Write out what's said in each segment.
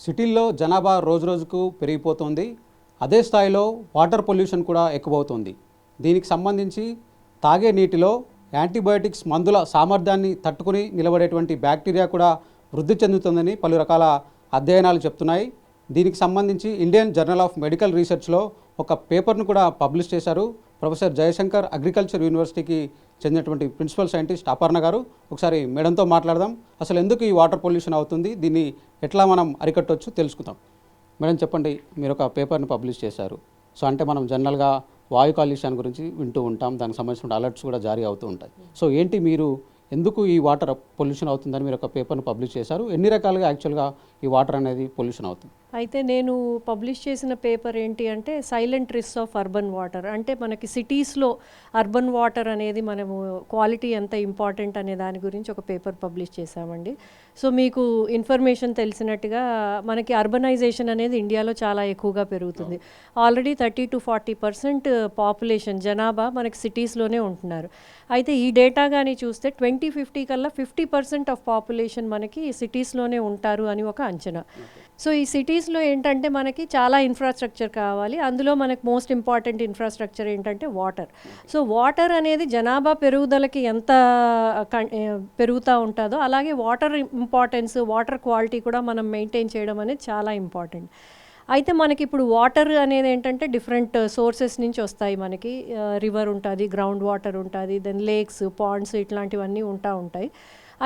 సిటీల్లో జనాభా రోజురోజుకు పెరిగిపోతుంది. అదే స్థాయిలో వాటర్ పొల్యూషన్ కూడా ఎక్కువవుతుంది. దీనికి సంబంధించి తాగే నీటిలో యాంటీబయాటిక్స్ మందుల సామర్థ్యాన్ని తట్టుకుని నిలబడేటువంటి బ్యాక్టీరియా కూడా వృద్ధి చెందుతుందని పలు రకాల అధ్యయనాలు చెప్తున్నాయి. దీనికి సంబంధించి ఇండియన్ జర్నల్ ఆఫ్ మెడికల్ రీసెర్చ్లో ఒక పేపర్ను కూడా పబ్లిష్ చేశారు. ప్రొఫెసర్ జయశంకర్ అగ్రికల్చర్ యూనివర్సిటీకి చెందినటువంటి ప్రిన్సిపల్ సైంటిస్ట్ అపర్ణ గారు. ఒకసారి మేడంతో మాట్లాడదాం. అసలు ఎందుకు ఈ వాటర్ పొల్యూషన్ అవుతుంది, దీన్ని ఎట్లా మనం అరికట్టవచ్చు తెలుసుకుందాం. మేడం చెప్పండి, మీరు ఒక పేపర్ని పబ్లిష్ చేశారు. సో అంటే మనం జనరల్గా వాయు కాలుష్యాన్ని గురించి వింటూ ఉంటాం, దానికి సంబంధించిన అలర్ట్స్ కూడా జారీ అవుతూ ఉంటాయి. సో ఏంటి మీరు ఎందుకు ఈ వాటర్ పొల్యూషన్ అవుతుందని మీరు ఒక పేపర్ను పబ్లిష్ చేశారు? ఎన్ని రకాలుగా యాక్చువల్గా ఈ వాటర్ అనేది పొల్యూషన్ అవుతుంది? అయితే నేను పబ్లిష్ చేసిన పేపర్ ఏంటి అంటే silent risk of urban water. అంటే మనకి సిటీస్లో అర్బన్ వాటర్ అనేది మనము క్వాలిటీ ఎంత ఇంపార్టెంట్ అనే దాని గురించి ఒక పేపర్ పబ్లిష్ చేశామండి. సో మీకు ఇన్ఫర్మేషన్ తెలిసినట్టుగా మనకి అర్బనైజేషన్ అనేది ఇండియాలో చాలా ఎక్కువగా పెరుగుతుంది. ఆల్రెడీ 30 to 40% పాపులేషన్ జనాభా మనకి సిటీస్లోనే ఉంటున్నారు. అయితే ఈ డేటా కానీ చూస్తే 2050 కల్లా 50% ఆఫ్ పాపులేషన్ మనకి సిటీస్లోనే ఉంటారు అని ఒక అంచనా. సో ఈ సిటీస్లో ఏంటంటే మనకి చాలా ఇన్ఫ్రాస్ట్రక్చర్ కావాలి. అందులో మనకు మోస్ట్ ఇంపార్టెంట్ ఇన్ఫ్రాస్ట్రక్చర్ ఏంటంటే వాటర్. సో వాటర్ అనేది జనాభా పెరుగుదలకి ఎంత పెరుగుతూ ఉంటుందో అలాగే వాటర్ ఇంపార్టెన్స్, వాటర్ క్వాలిటీ కూడా మనం మెయింటైన్ చేయడం అనేది చాలా ఇంపార్టెంట్. అయితే మనకి ఇప్పుడు వాటర్ అనేది ఏంటంటే డిఫరెంట్ సోర్సెస్ నుంచి వస్తాయి. మనకి రివర్ ఉంటుంది, గ్రౌండ్ వాటర్ ఉంటుంది, దెన్ లేక్స్, పాండ్స్ ఇట్లాంటివన్నీ ఉంటాయి.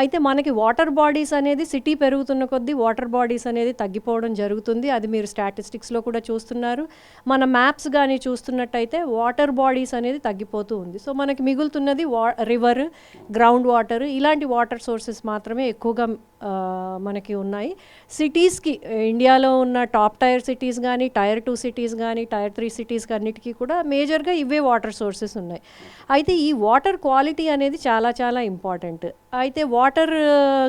అయితే మనకి వాటర్ బాడీస్ అనేది సిటీ పెరుగుతున్న కొద్దీ వాటర్ బాడీస్ అనేది తగ్గిపోవడం జరుగుతుంది. అది మీరు స్టాటిస్టిక్స్లో కూడా చూస్తున్నారు. మన మ్యాప్స్ కానీ చూస్తున్నట్టయితే వాటర్ బాడీస్ అనేది తగ్గిపోతూ ఉంది. సో మనకి మిగులుతున్నది రివర్, గ్రౌండ్ వాటర్, ఇలాంటి వాటర్ సోర్సెస్ మాత్రమే ఎక్కువగా మనకి ఉన్నాయి. సిటీస్కి ఇండియాలో ఉన్న టాప్ టైర్ సిటీస్ కానీ, టైర్ 2 సిటీస్ కానీ, టైర్ 3 సిటీస్కి అన్నిటికీ కూడా మేజర్గా ఇవే వాటర్ సోర్సెస్ ఉన్నాయి. అయితే ఈ వాటర్ క్వాలిటీ అనేది చాలా చాలా ఇంపార్టెంట్. అయితే వాటర్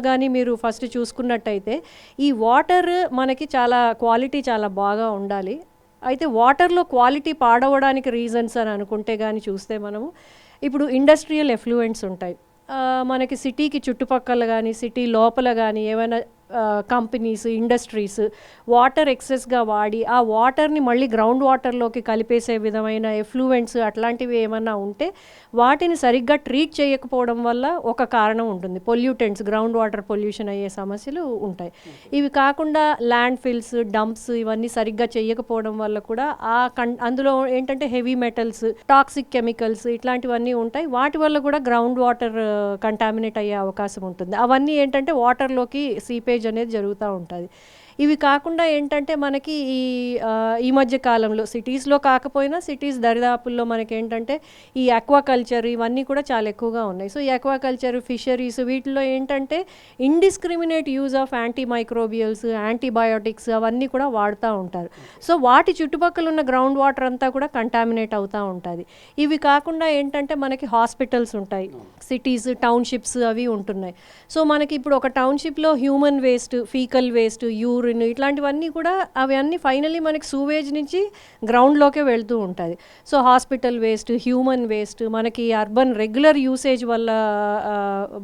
కానీ మీరు ఫస్ట్ చూసుకున్నట్టయితే ఈ వాటర్ మనకి చాలా క్వాలిటీ చాలా బాగా ఉండాలి. అయితే వాటర్లో క్వాలిటీ పాడవడానికి రీజన్స్ అని అనుకుంటే కానీ చూస్తే మనము ఇప్పుడు ఇండస్ట్రియల్ ఎఫ్లూయెంట్స్ ఉంటాయి. మనకి సిటీకి చుట్టుపక్కల కానీ సిటీ లోపల కానీ ఏమైనా కంపెనీస్, ఇండస్ట్రీస్ వాటర్ ఎక్సెస్గా వాడి ఆ వాటర్ని మళ్ళీ గ్రౌండ్ వాటర్లోకి కలిపేసే విధమైన ఎఫ్లూయెంట్స్ అట్లాంటివి ఏమన్నా ఉంటే వాటిని సరిగ్గా ట్రీట్ చేయకపోవడం వల్ల ఒక కారణం ఉంటుంది. పొల్యూటెంట్స్, గ్రౌండ్ వాటర్ పొల్యూషన్ అయ్యే సమస్యలు ఉంటాయి. ఇవి కాకుండా ల్యాండ్ ఫిల్స్, డంప్స్ ఇవన్నీ సరిగ్గా చేయకపోవడం వల్ల కూడా అందులో ఏంటంటే హెవీ మెటల్స్, టాక్సిక్ కెమికల్స్ ఇట్లాంటివన్నీ ఉంటాయి. వాటి వల్ల కూడా గ్రౌండ్ వాటర్ కంటామినేట్ అయ్యే అవకాశం ఉంటుంది. అవన్నీ ఏంటంటే వాటర్లోకి సీపేజ్ అనేది జరుగుతూ ఉంటుంది. ఇవి కాకుండా ఏంటంటే మనకి ఈ మధ్య కాలంలో సిటీస్లో కాకపోయినా సిటీస్ దరిదాపుల్లో మనకి ఏంటంటే ఈ అక్వాకల్చర్ ఇవన్నీ కూడా చాలా ఎక్కువగా ఉన్నాయి. సో ఈ అక్వాకల్చర్, ఫిషరీస్ వీటిలో ఏంటంటే indiscriminate use of anti microbials, antibiotics అవన్నీ కూడా వాడుతూ ఉంటారు. సో వాటి చుట్టుపక్కల ఉన్న గ్రౌండ్ వాటర్ అంతా కూడా కంటామినేట్ అవుతూ ఉంటుంది. ఇవి కాకుండా ఏంటంటే మనకి హాస్పిటల్స్ ఉంటాయి, సిటీస్, టౌన్షిప్స్ అవి ఉంటున్నాయి. సో మనకి ఇప్పుడు ఒక టౌన్షిప్లో human waste, faecal waste, urine ఇట్లాంటివన్నీ కూడా అవి అన్నీ ఫైనలీ మనకి సూవేజ్ నుంచి గ్రౌండ్లోకే వెళ్తూ ఉంటుంది. So hospital waste, human waste, మనకి అర్బన్ రెగ్యులర్ యూసేజ్ వల్ల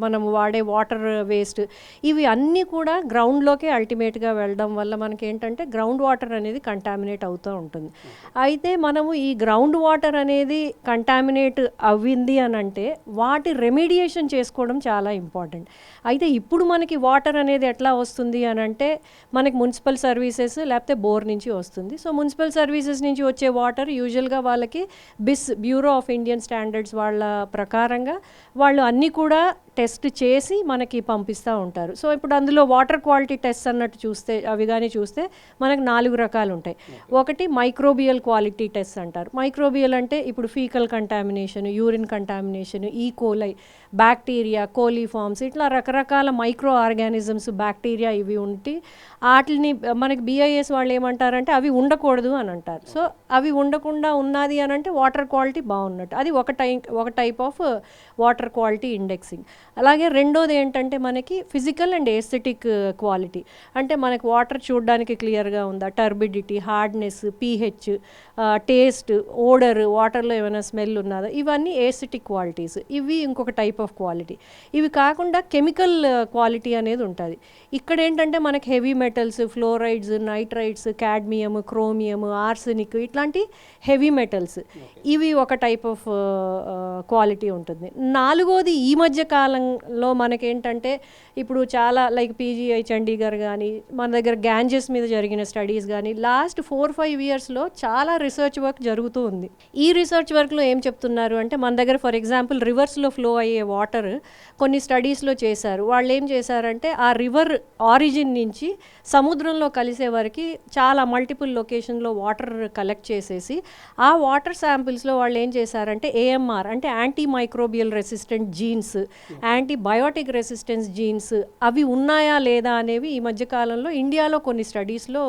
మనం వాడే వాటర్ వేస్ట్, ఇవి అన్నీ కూడా గ్రౌండ్లోకే అల్టిమేట్గా వెళ్ళడం వల్ల మనకి ఏంటంటే గ్రౌండ్ వాటర్ అనేది కంటామినేట్ అవుతూ ఉంటుంది. అయితే మనము ఈ గ్రౌండ్ వాటర్ అనేది కంటామినేట్ అవ్వింది అని అంటే వాటి రెమిడియేషన్ చేసుకోవడం చాలా ఇంపార్టెంట్. అయితే ఇప్పుడు మనకి వాటర్ అనేది ఎట్లా వస్తుంది అని అంటే మనకి మున్సిపల్ సర్వీసెస్ లేకపోతే బోర్ నుంచి వస్తుంది. సో మున్సిపల్ సర్వీసెస్ నుంచి వచ్చే వాటర్ యూజువల్గా వాళ్ళకి బ్యూరో ఆఫ్ ఇండియన్ స్టాండర్డ్స్ వాళ్ళ ప్రకారంగా వాళ్ళు అన్నీ కూడా టెస్ట్ చేసి మనకి పంపిస్తూ ఉంటారు. సో ఇప్పుడు అందులో వాటర్ క్వాలిటీ టెస్ట్ అన్నట్టు చూస్తే అవి కానీ చూస్తే మనకు 4 రకాలు ఉంటాయి. ఒకటి మైక్రోబియల్ క్వాలిటీ టెస్ట్ అంటారు. మైక్రోబియల్ అంటే ఇప్పుడు faecal contamination, urine contamination, E coli, bacteria, coliforms ఇట్లా రకరకాల మైక్రో ఆర్గానిజమ్స్, బ్యాక్టీరియా ఇవి ఉంటే వాటిని మనకి BIS వాళ్ళు ఏమంటారంటే అవి ఉండకూడదు అని అంటారు. సో అవి ఉండకుండా ఉన్నది అని అంటే వాటర్ క్వాలిటీ బాగున్నట్టు. అది ఒక type of water quality indexing. అలాగే రెండోది ఏంటంటే మనకి ఫిజికల్ అండ్ ఎస్థెటిక్ క్వాలిటీ, అంటే మనకి వాటర్ చూడడానికి క్లియర్గా ఉందా, టర్బిడిటీ, హార్డ్నెస్, పీహెచ్, టేస్ట్, ఓడర్, వాటర్లో ఏమైనా స్మెల్ ఉన్నదా, ఇవన్నీ ఎస్థెటిక్ క్వాలిటీస్. ఇవి ఇంకొక టైప్ ఆఫ్ క్వాలిటీ. ఇవి కాకుండా కెమికల్ క్వాలిటీ అనేది ఉంటుంది. ఇక్కడ ఏంటంటే మనకి heavy metals, fluorides, nitrides, cadmium, chromium, arsenic, ఇట్లాంటి హెవీ మెటల్స్, ఇవి ఒక టైప్ ఆఫ్ క్వాలిటీ ఉంటుంది. నాలుగోది ఈ మధ్య కాలంలో మనకేంటంటే ఇప్పుడు చాలా లైక్ పీజీఐ చండీగఢ్ కానీ మన దగ్గర గ్యాంజెస్ మీద జరిగిన స్టడీస్ కానీ లాస్ట్ 4-5 ఇయర్స్లో చాలా రీసెర్చ్ వర్క్ జరుగుతూ ఉంది. ఈ రీసెర్చ్ వర్క్లో ఏం చెప్తున్నారు అంటే మన దగ్గర ఫర్ ఎగ్జాంపుల్ రివర్స్లో ఫ్లో అయ్యే వాటర్ కొన్ని స్టడీస్లో చేశారు. వాళ్ళు ఏం చేశారంటే ఆ రివర్ ఆరిజిన్ నుంచి సముద్రంలో కలిసే వరకు చాలా మల్టిపుల్ లొకేషన్లో వాటర్ కలెక్ట్ చేసేసి ఆ వాటర్ శాంపిల్స్లో వాళ్ళు ఏం చేశారంటే ఏఎంఆర్ అంటే anti microbial resistant jeans, antibiotic resistance jeans అవి ఉన్నాయా లేదా అనేవి ఈ మధ్యకాలంలో ఇండియాలో కొన్ని స్టడీస్లో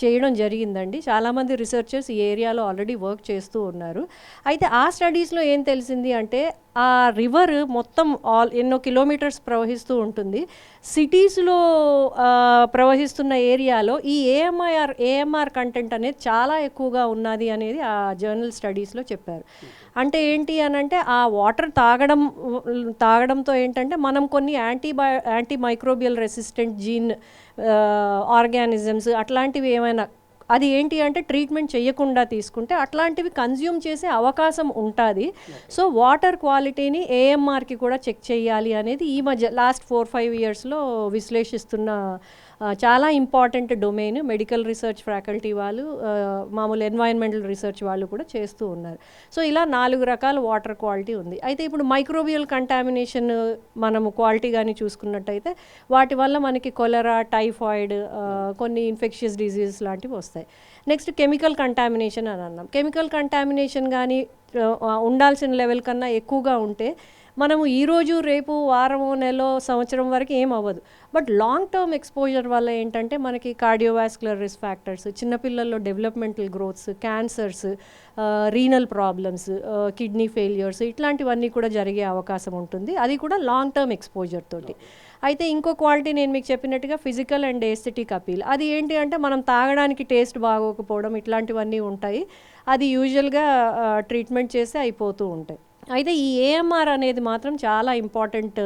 చేయడం జరిగిందండి. చాలామంది రీసెర్చర్స్ ఈ ఏరియాలో ఆల్రెడీ వర్క్ చేస్తూ ఉన్నారు. అయితే ఆ స్టడీస్లో ఏం తెలిసింది అంటే ఆ రివర్ మొత్తం ఎన్నో కిలోమీటర్స్ ప్రవహిస్తూ ఉంటుంది. సిటీస్లో ప్రవహిస్తున్న ఏరియాలో ఈ ఏఎంఆర్ కంటెంట్ అనేది చాలా ఎక్కువగా ఉన్నది అనేది ఆ జర్నల్ స్టడీస్లో చెప్పారు. అంటే ఏంటి అని అంటే ఆ వాటర్ తాగడంతో ఏంటంటే మనం కొన్ని anti microbial resistant gene organisms అట్లాంటివి ఏమైనా, అది ఏంటి అంటే ట్రీట్మెంట్ చేయకుండా తీసుకుంటే అట్లాంటివి కన్జ్యూమ్ చేసే అవకాశం ఉంటుంది. సో వాటర్ క్వాలిటీని ఏఎంఆర్కి కూడా చెక్ చేయాలి అనేది ఈ మధ్య లాస్ట్ 4-5 ఇయర్స్లో విశ్లేషిస్తున్న చాలా important domain. Medical research faculty వాళ్ళు, మామూలు ఎన్వైరన్మెంటల్ రీసెర్చ్ వాళ్ళు కూడా చేస్తూ ఉన్నారు. సో ఇలా 4 రకాల వాటర్ క్వాలిటీ ఉంది. అయితే ఇప్పుడు మైక్రోబియల్ కంటామినేషన్ మనము క్వాలిటీ కానీ చూసుకున్నట్టయితే వాటి వల్ల మనకి కొలెరా, టైఫాయిడ్, కొన్ని ఇన్ఫెక్షియస్ డిజీజెస్ లాంటివి వస్తాయి. నెక్స్ట్ కెమికల్ కంటామినేషన్ అని అన్నాం. కెమికల్ కంటామినేషన్ కానీ ఉండాల్సిన లెవెల్ కన్నా ఎక్కువగా ఉంటే మనము ఈరోజు రేపు వారము నెలలో సంవత్సరం వరకు ఏం అవ్వదు. బట్ లాంగ్ టర్మ్ ఎక్స్పోజర్ వల్ల ఏంటంటే మనకి కార్డియోవాస్కులర్ రిస్క్ ఫ్యాక్టర్స్, చిన్నపిల్లల్లో developmental growths, cancers, renal problems, kidney failures, ఇట్లాంటివన్నీ కూడా జరిగే అవకాశం ఉంటుంది. అది కూడా లాంగ్ టర్మ్ ఎక్స్పోజర్ తోటి. అయితే ఇంకో క్వాలిటీ నేను మీకు చెప్పినట్టుగా ఫిజికల్ అండ్ ఎస్థెటిక్ అపీల్. అది ఏంటి అంటే మనం తాగడానికి టేస్ట్ బాగోకపోవడం ఇట్లాంటివన్నీ ఉంటాయి. అది యూజువల్గా ట్రీట్మెంట్ చేస్తే అయిపోతూ ఉంటాయి. అయితే ఈ ఏఎంఆర్ అనేది మాత్రం చాలా ఇంపార్టెంట్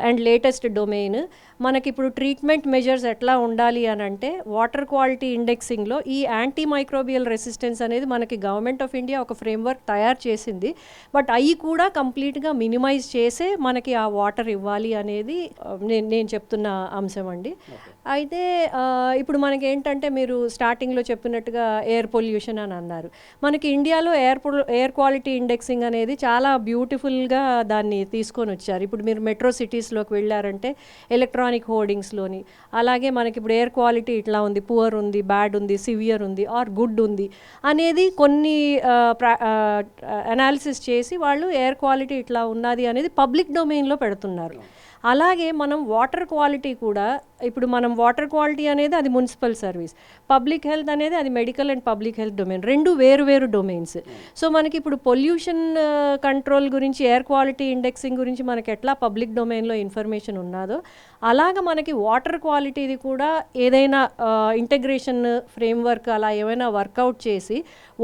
అండ్ లేటెస్ట్ డొమైన్. మనకి ఇప్పుడు ట్రీట్మెంట్ మెజర్స్ ఎట్లా ఉండాలి అని అంటే వాటర్ క్వాలిటీ ఇండెక్సింగ్లో ఈ యాంటీ మైక్రోబియల్ రెసిస్టెన్స్ అనేది మనకి గవర్నమెంట్ ఆఫ్ ఇండియా ఒక ఫ్రేమ్వర్క్ తయారు చేసింది. బట్ అవి కూడా కంప్లీట్గా మినిమైజ్ చేసే మనకి ఆ వాటర్ ఇవ్వాలి అనేది నేను చెప్తున్న అంశం అండి. అయితే ఇప్పుడు మనకి ఏంటంటే మీరు స్టార్టింగ్లో చెప్పినట్టుగా ఎయిర్ పొల్యూషన్ అని అన్నారు. మనకి ఇండియాలో ఎయిర్ క్వాలిటీ ఇండెక్సింగ్ అనేది చాలా బ్యూటిఫుల్గా దాన్ని తీసుకొని వచ్చారు. ఇప్పుడు మీరు మెట్రో సిటీస్లోకి వెళ్ళారంటే ఎలక్ట్రానిక్ హోర్డింగ్స్లోని, అలాగే మనకి ఇప్పుడు ఎయిర్ క్వాలిటీ ఇట్లా ఉంది, పువర్ ఉంది, బ్యాడ్ ఉంది, సివియర్ ఉంది ఆర్ గుడ్ ఉంది అనేది కొన్ని అనాలిసిస్ చేసి వాళ్ళు ఎయిర్ క్వాలిటీ ఇట్లా ఉన్నది అనేది పబ్లిక్ డొమైన్లో పెడుతున్నారు. అలాగే మనం వాటర్ క్వాలిటీ కూడా, ఇప్పుడు మనం వాటర్ క్వాలిటీ అనేది అది మున్సిపల్ సర్వీస్, పబ్లిక్ హెల్త్ అనేది అది medical and public health domain, రెండు వేరు డొమైన్స్. సో మనకి ఇప్పుడు పొల్యూషన్ కంట్రోల్ గురించి, ఎయిర్ క్వాలిటీ ఇండెక్సింగ్ గురించి మనకి ఎట్లా పబ్లిక్ డొమైన్లో ఇన్ఫర్మేషన్ ఉన్నదో అలాగ మనకి వాటర్ క్వాలిటీది కూడా ఏదైనా ఇంటగ్రేషన్ ఫ్రేమ్వర్క్ అలా ఏమైనా వర్కౌట్ చేసి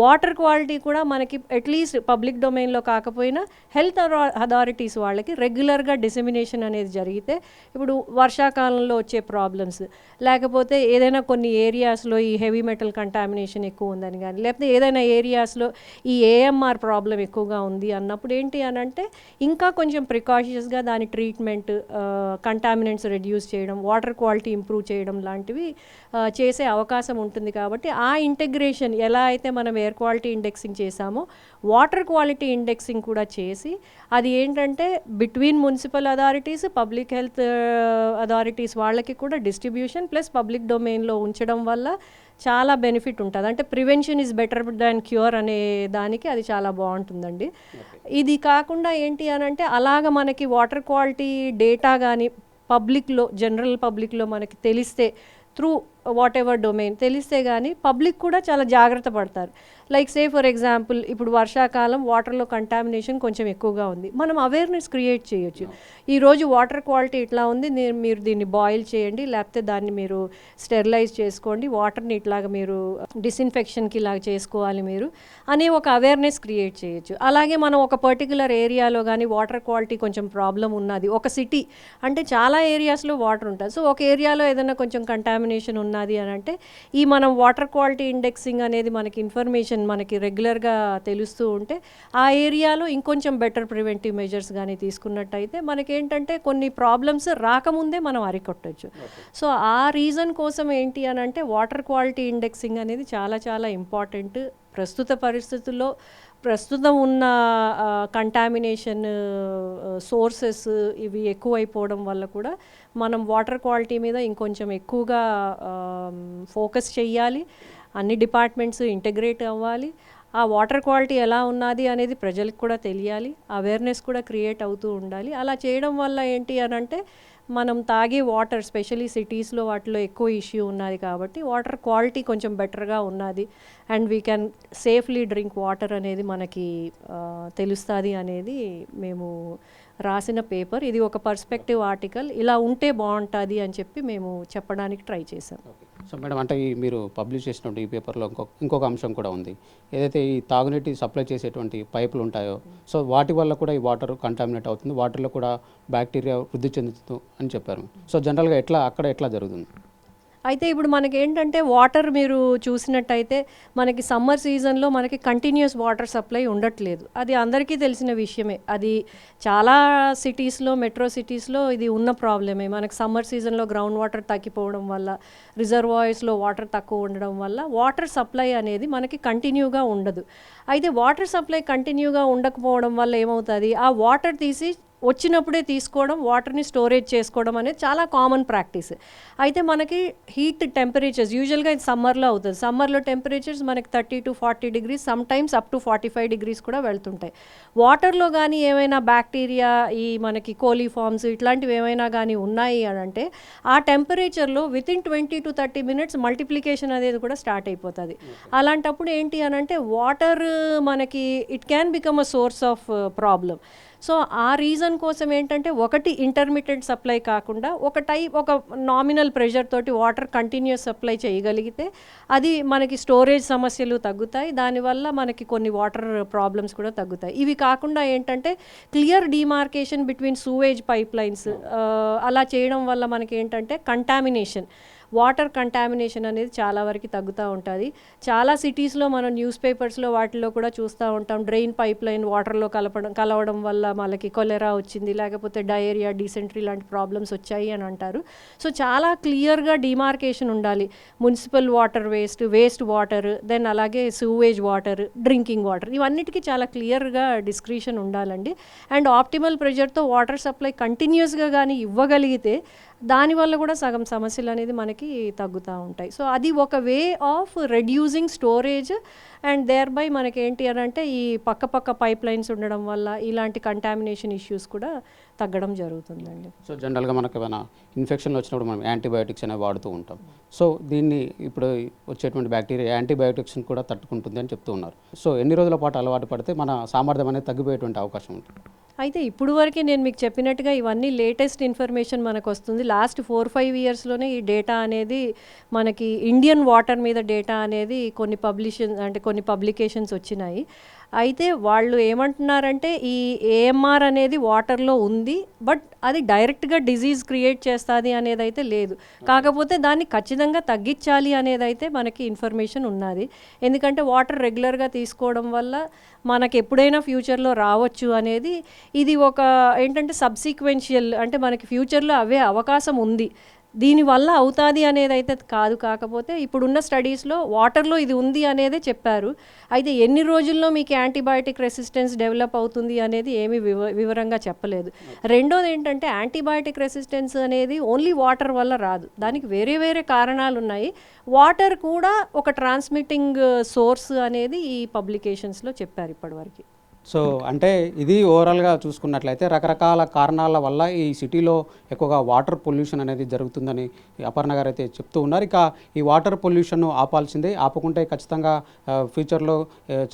వాటర్ క్వాలిటీ కూడా మనకి అట్లీస్ట్ పబ్లిక్ డొమైన్లో కాకపోయినా హెల్త్ అథారిటీస్ వాళ్ళకి రెగ్యులర్గా డిసెమినేషన్ అనేది జరిగితే, ఇప్పుడు వర్షాకాలంలో వచ్చే ప్రాబ్లమ్స్, లేకపోతే ఏదైనా కొన్ని ఏరియాస్లో ఈ హెవీ మెటల్ కంటామినేషన్ ఎక్కువ ఉందని కానీ, లేకపోతే ఏదైనా ఏరియాస్లో ఈ ఏఎంఆర్ ప్రాబ్లం ఎక్కువగా ఉంది అన్నప్పుడు ఏంటి అని అంటే ఇంకా కొంచెం ప్రికాషియస్గా దాని ట్రీట్మెంట్, కంటామినెంట్స్ రెడ్యూస్ చేయడం, వాటర్ క్వాలిటీ ఇంప్రూవ్ చేయడం లాంటివి చేసే అవకాశం ఉంటుంది. కాబట్టి ఆ ఇంటగ్రేషన్ ఎలా అయితే మనం ఎయిర్ క్వాలిటీ ఇండెక్సింగ్ చేసామో వాటర్ క్వాలిటీ ఇండెక్సింగ్ కూడా చేసి అది ఏంటంటే between municipal authorities, public health authorities వాళ్ళకి కూడా డిస్ట్రిబ్యూషన్ ప్లస్ పబ్లిక్ డొమైన్లో ఉంచడం వల్ల చాలా బెనిఫిట్ ఉంటుంది. అంటే prevention is better than cure అనే దానికి అది చాలా బాగుంటుందండి. ఇది కాకుండా ఏంటి అని అంటే అలాగ మనకి వాటర్ క్వాలిటీ డేటా కానీ పబ్లిక్లో, జనరల్ పబ్లిక్లో మనకి తెలిస్తే త్రూ వాట్ ఎవర్ డొమైన్ తెలిస్తే కానీ పబ్లిక్ కూడా చాలా జాగ్రత్త పడతారు. లైక్ సే ఫర్ ఎగ్జాంపుల్ ఇప్పుడు వర్షాకాలం వాటర్లో కంటామినేషన్ కొంచెం ఎక్కువగా ఉంది, మనం అవేర్నెస్ క్రియేట్ చేయొచ్చు. ఈరోజు వాటర్ క్వాలిటీ ఇట్లా ఉంది, మీరు దీన్ని బాయిల్ చేయండి, లేకపోతే దాన్ని మీరు స్టెరిలైజ్ చేసుకోండి, వాటర్ని ఇట్లాగా మీరు డిస్ఇన్ఫెక్షన్కి ఇలాగ చేసుకోవాలి మీరు అనే ఒక అవేర్నెస్ క్రియేట్ చేయొచ్చు. అలాగే మనం ఒక పర్టికులర్ ఏరియాలో కానీ వాటర్ క్వాలిటీ కొంచెం ప్రాబ్లం ఉన్నది, ఒక సిటీ అంటే చాలా ఏరియాస్లో వాటర్ ఉంటుంది, సో ఒక ఏరియాలో ఏదైనా కొంచెం కంటామినేషన్ ఉన్నది అని అంటే ఈ మనం వాటర్ క్వాలిటీ ఇండెక్సింగ్ అనేది మనకి ఇన్ఫర్మేషన్ మనకి రెగ్యులర్గా తెలుస్తూ ఉంటే ఆ ఏరియాలో ఇంకొంచెం బెటర్ ప్రివెంటివ్ మెజర్స్ కానీ తీసుకున్నట్టయితే మనకేంటంటే కొన్ని ప్రాబ్లమ్స్ రాకముందే మనం అరికొట్టచ్చు. సో ఆ రీజన్ కోసం ఏంటి అని అంటే వాటర్ క్వాలిటీ ఇండెక్సింగ్ అనేది చాలా చాలా ఇంపార్టెంట్. ప్రస్తుత పరిస్థితుల్లో ప్రస్తుతం ఉన్న కంటామినేషన్ సోర్సెస్ ఇవి ఎక్కువైపోవడం వల్ల కూడా మనం వాటర్ క్వాలిటీ మీద ఇంకొంచెం ఎక్కువగా ఫోకస్ చెయ్యాలి. అన్ని డిపార్ట్మెంట్స్ ఇంటగ్రేట్ అవ్వాలి. ఆ వాటర్ క్వాలిటీ ఎలా ఉన్నది అనేది ప్రజలకు కూడా తెలియాలి, అవేర్నెస్ కూడా క్రియేట్ అవుతూ ఉండాలి. అలా చేయడం వల్ల ఏంటి అని అంటే మనం తాగే వాటర్ స్పెషలీ సిటీస్లో వాటిలో ఎక్కువ ఇష్యూ ఉన్నది కాబట్టి వాటర్ క్వాలిటీ కొంచెం బెటర్గా ఉన్నది and we can safely drink water అనేది మనకి తెలుస్తుంది అనేది మేము రాసిన పేపర్. ఇది ఒక పర్స్పెక్టివ్ ఆర్టికల్, ఇలా ఉంటే బాగుంటుంది అని చెప్పి మేము చెప్పడానికి ట్రై చేసాం. సో మేడం, అంటే మీరు పబ్లిష్ చేసినటువంటి ఈ పేపర్లో ఇంకొక అంశం కూడా ఉంది. ఏదైతే ఈ తాగునీటి సప్లై చేసేటువంటి పైపులు ఉంటాయో సో వాటి వల్ల కూడా ఈ వాటర్ కంటామినేట్ అవుతుంది, వాటర్లో కూడా బ్యాక్టీరియా వృద్ధి చెందుతుంది అని చెప్పారు. సో జనరల్గా అక్కడ ఎట్లా జరుగుతుంది? అయితే ఇప్పుడు మనకి ఏంటంటే వాటర్ మీరు చూసినట్టయితే మనకి సమ్మర్ సీజన్లో మనకి కంటిన్యూస్ వాటర్ సప్లై ఉండట్లేదు, అది అందరికీ తెలిసిన విషయమే. అది చాలా సిటీస్లో మెట్రో సిటీస్లో ఇది ఉన్న ప్రాబ్లమే. మనకి సమ్మర్ సీజన్లో గ్రౌండ్ వాటర్ తగ్గిపోవడం వల్ల రిజర్వాయర్స్లో వాటర్ తక్కువ ఉండడం వల్ల వాటర్ సప్లై అనేది మనకి కంటిన్యూగా ఉండదు. అయితే వాటర్ సప్లై కంటిన్యూగా ఉండకపోవడం వల్ల ఏమవుతుంది, ఆ వాటర్ తీసి వచ్చినప్పుడే తీసుకోవడం, వాటర్ని స్టోరేజ్ చేసుకోవడం అనేది చాలా కామన్ ప్రాక్టీస్. అయితే మనకి హీట్ టెంపరేచర్స్ యూజువల్గా ఇది సమ్మర్లో అవుతుంది. సమ్మర్లో టెంపరేచర్స్ మనకి 30 to 40 degrees, some times up to 45 degrees కూడా వెళ్తుంటాయి. వాటర్లో కానీ ఏమైనా బ్యాక్టీరియా ఈ మనకి కోలీఫార్మ్స్ ఇట్లాంటివి ఏమైనా కానీ ఉన్నాయి అని అంటే ఆ టెంపరేచర్లో వితిన్ 20 to 30 minutes మల్టిప్లికేషన్ అనేది కూడా స్టార్ట్ అయిపోతుంది. అలాంటప్పుడు ఏంటి అని అంటే వాటర్ మనకి it can become a source of problem. So ఆ రీజన్ కోసం ఏంటంటే ఒకటి ఇంటర్మీడియట్ సప్లై కాకుండా ఒక నామినల్ ప్రెషర్ తోటి వాటర్ కంటిన్యూస్ సప్లై చేయగలిగితే అది మనకి స్టోరేజ్ సమస్యలు తగ్గుతాయి, దానివల్ల మనకి కొన్ని వాటర్ ప్రాబ్లమ్స్ కూడా తగ్గుతాయి. ఇవి కాకుండా ఏంటంటే clear demarcation between sewage pipe lines అలా చేయడం వల్ల మనకి ఏంటంటే వాటర్ కంటామినేషన్ అనేది చాలా వరకు తగ్గుతూ ఉంటుంది. చాలా సిటీస్లో మనం న్యూస్ పేపర్స్లో వాటిల్లో కూడా చూస్తూ ఉంటాం, డ్రైన్ పైప్ లైన్ వాటర్లో కలవడం వల్ల మనకి కొలెరా వచ్చింది, లేకపోతే డయేరియా, డిసెంట్రీ లాంటి ప్రాబ్లమ్స్ వచ్చాయి అని అంటారు. సో చాలా క్లియర్గా డిమార్కేషన్ ఉండాలి. Municipal water waste water, then అలాగే సూవేజ్ వాటర్, డ్రింకింగ్ వాటర్, ఇవన్నిటికీ చాలా క్లియర్గా డిస్క్రిప్షన్ ఉండాలండి. అండ్ ఆప్టిమల్ ప్రెషర్తో వాటర్ సప్లై కంటిన్యూస్గా కానీ ఇవ్వగలిగితే దానివల్ల కూడా సగం సమస్యలు అనేది మనకి తగ్గుతూ ఉంటాయి. సో అది ఒక way of reducing storage and thereby మనకి ఏంటి అని అంటే ఈ పక్క పైప్ లైన్స్ ఉండడం వల్ల ఇలాంటి కంటామినేషన్ ఇష్యూస్ కూడా తగ్గడం జరుగుతుందండి. సో జనరల్గా మనకు ఏమైనా ఇన్ఫెక్షన్లు వచ్చినప్పుడు మనం యాంటీబయాటిక్స్ అనేవి వాడుతూ ఉంటాం. సో దీన్ని ఇప్పుడు వచ్చేటువంటి బ్యాక్టీరియా యాంటీబయాటిక్స్ని కూడా తట్టుకుంటుంది అని చెప్తూ ఉన్నారు. సో ఎన్ని రోజుల పాటు అలవాటు పడితే మన సామర్థ్యం అనేది తగ్గిపోయేటువంటి అవకాశం ఉంటుంది? అయితే ఇప్పుడు వరకే నేను మీకు చెప్పినట్టుగా ఇవన్నీ లేటెస్ట్ ఇన్ఫర్మేషన్ మనకు వస్తుంది. లాస్ట్ 4-5 yearsలోనే ఈ డేటా అనేది మనకి ఇండియన్ వాటర్ మీద డేటా అనేది కొన్ని పబ్లికేషన్స్ వచ్చినాయి. అయితే వాళ్ళు ఏమంటున్నారంటే ఈ ఏఎంఆర్ అనేది వాటర్లో ఉంది, బట్ అది డైరెక్ట్గా డిజీజ్ క్రియేట్ చేస్తుంది అనేది అయితే లేదు. కాకపోతే దాన్ని ఖచ్చితంగా తగ్గించాలి అనేది అయితే మనకి ఇన్ఫర్మేషన్ ఉన్నది. ఎందుకంటే వాటర్ రెగ్యులర్గా తీసుకోవడం వల్ల మనకి ఎప్పుడైనా ఫ్యూచర్లో రావచ్చు అనేది ఇది ఒక ఏంటంటే సబ్సీక్వెన్షియల్, అంటే మనకి ఫ్యూచర్లో అవే అవకాశం ఉంది, దీనివల్ల అవుతుంది అనేది అయితే కాదు. కాకపోతే ఇప్పుడున్న స్టడీస్లో వాటర్లో ఇది ఉంది అనేదే చెప్పారు. అయితే ఎన్ని రోజుల్లో మీకు యాంటీబయాటిక్ రెసిస్టెన్స్ డెవలప్ అవుతుంది అనేది ఏమీ వివరంగా చెప్పలేదు. రెండోది ఏంటంటే యాంటీబయాటిక్ రెసిస్టెన్స్ అనేది ఓన్లీ వాటర్ వల్ల రాదు, దానికి వేరే వేరే కారణాలు ఉన్నాయి. వాటర్ కూడా ఒక ట్రాన్స్మిటింగ్ సోర్స్ అనేది ఈ పబ్లికేషన్స్లో చెప్పారు ఇప్పటివరకు. సో అంటే ఇది ఓవరాల్గా చూసుకున్నట్లయితే రకరకాల కారణాల వల్ల ఈ సిటీలో ఎక్కువగా వాటర్ పొల్యూషన్ అనేది జరుగుతుందని అపర్ణ గారు అయితే చెప్తూ ఉన్నారు. ఇక ఈ వాటర్ పొల్యూషన్ను ఆపాల్సిందే, ఆపకుంటే ఖచ్చితంగా ఫ్యూచర్లో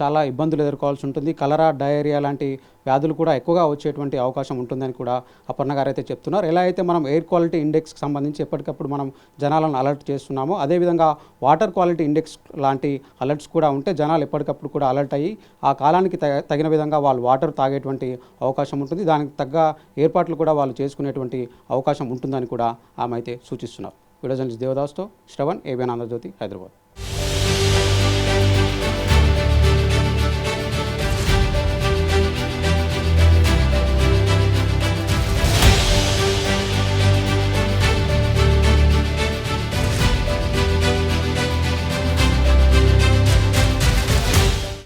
చాలా ఇబ్బందులు ఎదుర్కోవాల్సి ఉంటుంది. కలరా, డయేరియా లాంటి వ్యాధులు కూడా ఎక్కువగా వచ్చేటువంటి అవకాశం ఉంటుందని కూడా అపర్ణ గారు అయితే చెప్తున్నారు. ఎలా అయితే మనం ఎయిర్ క్వాలిటీ ఇండెక్స్కి సంబంధించి ఎప్పటికప్పుడు మనం జనాలను అలర్ట్ చేస్తున్నామో, అదేవిధంగా వాటర్ క్వాలిటీ ఇండెక్స్ లాంటి అలర్ట్స్ కూడా ఉంటే జనాలు ఎప్పటికప్పుడు కూడా అలర్ట్ అయ్యి ఆ కాలానికి తగిన విధంగా వాళ్ళు వాటర్ తాగేటువంటి అవకాశం ఉంటుంది. దానికి తగ్గ ఏర్పాట్లు కూడా వాళ్ళు చేసుకునేటువంటి అవకాశం ఉంటుందని కూడా ఆమె అయితే సూచిస్తున్నారు. వీడియో జర్నలిస్ట్ దేవదాస్తో శ్రవణ్, ఏబిఎన్ ఆంధ్రజ్యోతి, హైదరాబాద్.